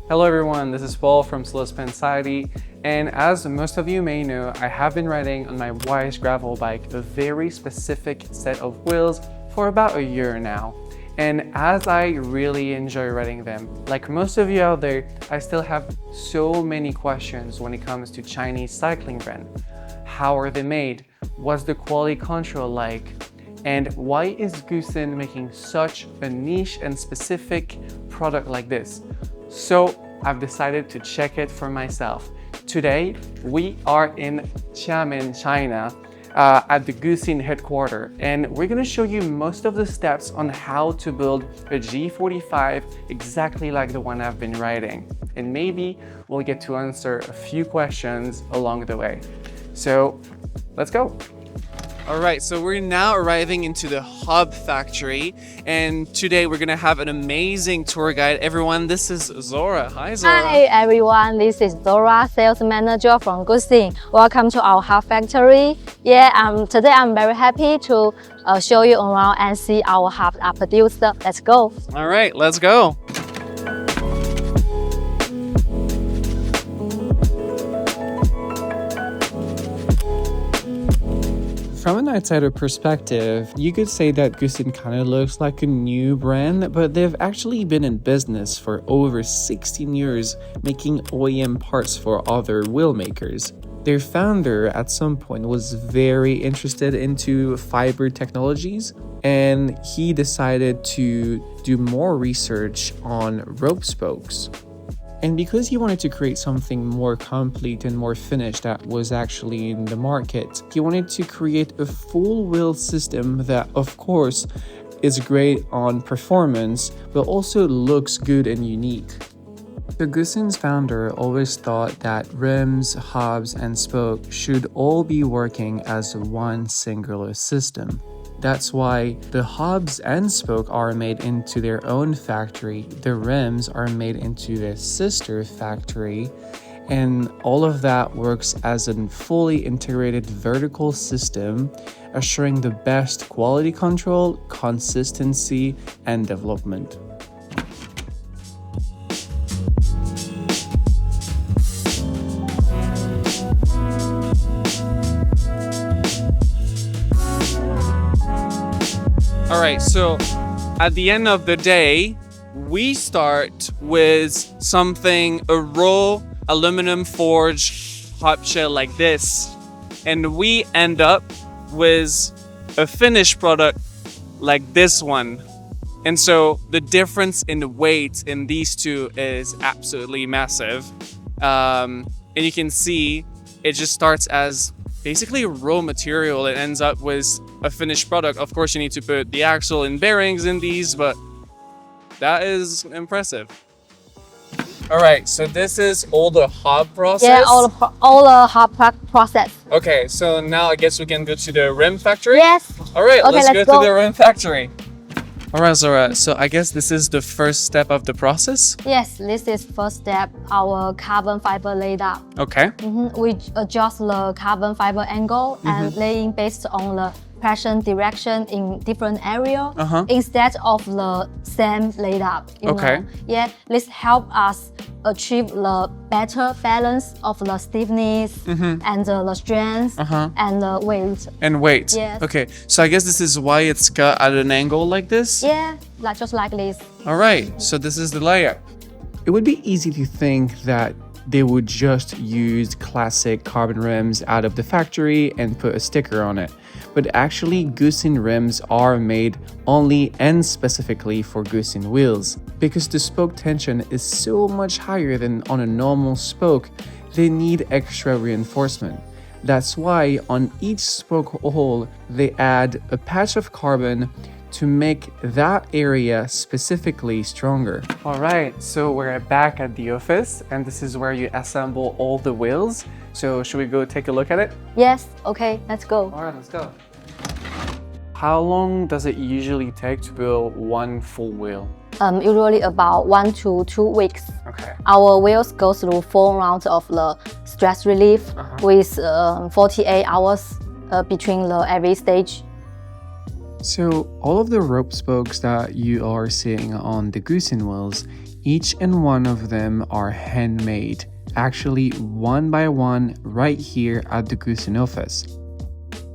Hello everyone, this is Paul from Society, and as most of you may know, I have been riding on my Wise gravel bike a very specific set of wheels for about a year now. And as I really enjoy riding them, like most of you out there, I still have so many questions when it comes to Chinese cycling brand. How are they made? What's the quality control like? And why is GOOSYNN making such a niche and specific product like this? So I've decided to check it for myself. Today, we are in Xiamen, China, at the GOOSYNN headquarters, and we're gonna show you most of the steps on how to build a G45 exactly like the one I've been riding. And maybe we'll get to answer a few questions along the way. So let's go. All right, so we're now arriving into the hub factory, and today we're gonna have an amazing tour guide. Everyone, this is Zora. Hi, Zora. Hi everyone, this is Zora, sales manager from GOOSYNN. Welcome to our hub factory. Today I'm very happy to show you around and see our hubs are produced. Let's go. All right, let's go. From an outsider perspective, you could say that GOOSYNN kind of looks like a new brand, but they've actually been in business for over 16 years, making OEM parts for other wheel makers. Their founder at some point was very interested into fiber technologies, and he decided to do more research on rope spokes. And because he wanted to create something more complete and more finished that was actually in the market, he wanted to create a full wheel system that, of course, is great on performance, but also looks good and unique. The GOOSYNN's founder always thought that rims, hubs, and spoke should all be working as one singular system. That's why the hubs and spoke are made into their own factory, the rims are made into their sister factory, and all of that works as a fully integrated vertical system, assuring the best quality control, consistency, and development. All right, so at the end of the day, we start with something, a raw aluminum forged hub shell like this, and we end up with a finished product like this one. And so the difference in weight in these two is absolutely massive. And you can see it just starts as basically raw material. It ends up with a finished product. Of course, you need to put the axle and bearings in these, but that is impressive. All right, so this is all the hub process? Yeah, all the hub process. Okay, so now I guess we can go to the rim factory? Yes. All right, okay, let's go go to the rim factory. All right, Zora, so I guess this is the first step of the process? Yes, this is first step, our carbon fiber laid up. Okay. We adjust the carbon fiber angle and laying based on the pressure direction in different area instead of the same laid up. You know? Yeah, this help us achieve the better balance of the stiffness and the strength and the weight. And weight. Yes. Okay, so I guess this is why it's cut at an angle like this? Yeah, just like this. All right, so this is the layout. It would be easy to think that they would just use classic carbon rims out of the factory and put a sticker on it. But actually, GOOSYNN rims are made only and specifically for GOOSYNN wheels. Because the spoke tension is so much higher than on a normal spoke, they need extra reinforcement. That's why on each spoke hole, they add a patch of carbon to make that area specifically stronger. All right, so we're back at the office, and this is where you assemble all the wheels. So should we go take a look at it? Yes, okay, let's go. All right, let's go. How long does it usually take to build one full wheel? Usually about 1 to 2 weeks. Okay. Our wheels go through 4 rounds of the stress relief with 48 hours between every stage. So all of the rope spokes that you are seeing on the GOOSYNN wheels Each and one of them are handmade, actually one by one right here at the GOOSYNN office.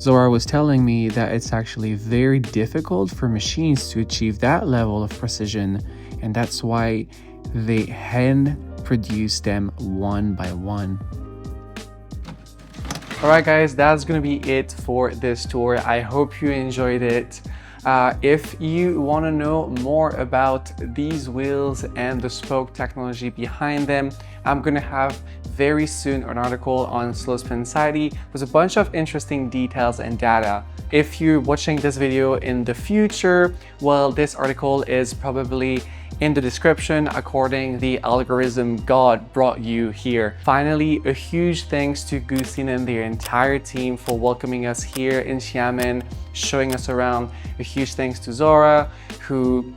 Zora was telling me that it's actually very difficult for machines to achieve that level of precision, and that's why they hand produce them one by one. Alright guys, that's gonna be it for this tour. I hope you enjoyed it. If you want to know more about these wheels and the spoke technology behind them, I'm going to have very soon an article on Slowspin Society with a bunch of interesting details and data. If you're watching this video in the future, well, this article is probably in the description according the algorithm God brought you here. Finally, a huge thanks to GOOSYNN and their entire team for welcoming us here in Xiamen, showing us around. A huge thanks to Zora, who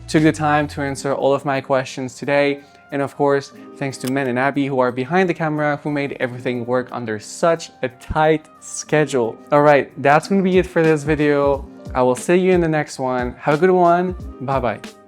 took the time to answer all of my questions today. And of course, thanks to Men and Abby, who are behind the camera, who made everything work under such a tight schedule. All right, that's gonna be it for this video. I will see you in the next one. Have a good one. Bye-bye.